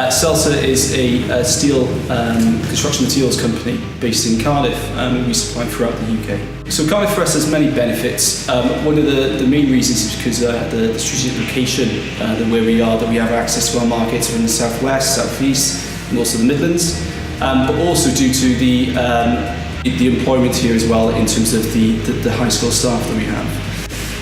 CELSA is a steel construction materials company based in Cardiff, and we supply throughout the UK. So Cardiff for us has many benefits. One of the main reasons is because the strategic location where we are, that we have access to our markets in the southwest, southeast, and also the Midlands, but also due to the employment here as well in terms of the high skilled staff that we have.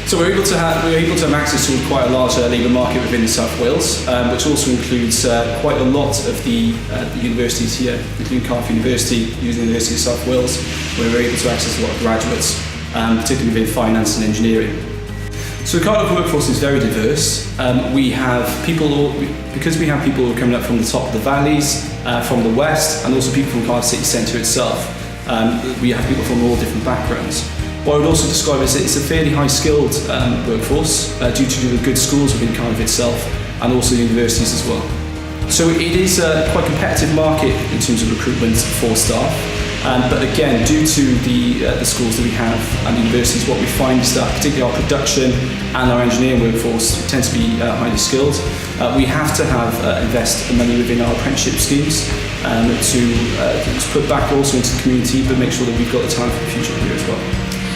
So we're able to have access to quite a large labour market within the South Wales, which also includes quite a lot of the universities here, including Cardiff University, the University of South Wales, where we're able to access a lot of graduates, particularly within finance and engineering. So the Cardiff workforce is very diverse. We have people, because we have people who are coming up from the top of the valleys, from the west, and also people from Cardiff city centre itself. We have people from all different backgrounds. What I would also describe as it's a fairly high-skilled workforce due to the good schools within Cardiff itself and also universities as well. So it is a quite competitive market in terms of recruitment for staff, but again, due to the schools that we have and universities, what we find is that particularly our production and our engineering workforce tend to be highly skilled. We have to invest money within our apprenticeship schemes to put back also into the community, but make sure that we've got the talent for the future here as well.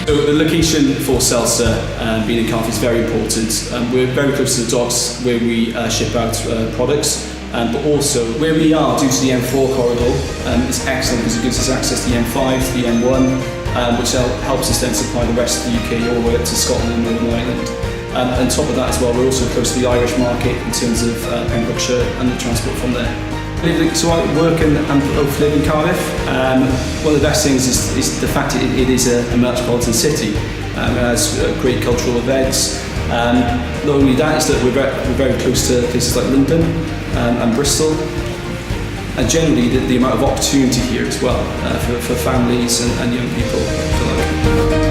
So the location for CELSA being in Cardiff is very important. We're very close to the docks where we ship out products, but also where we are due to the M4 corridor is excellent because it gives us access to the M5, the M1, which helps us then supply the rest of the UK all the way up to Scotland and Northern Ireland. On top of that as well, we're also close to the Irish market in terms of Pembrokeshire and the transport from there. So I work and both live in Cardiff. One of the best things is the fact it is a metropolitan city. It has great cultural events. Not only that, is that we're very close to places like London and Bristol. And generally the amount of opportunity here as well for families and young people.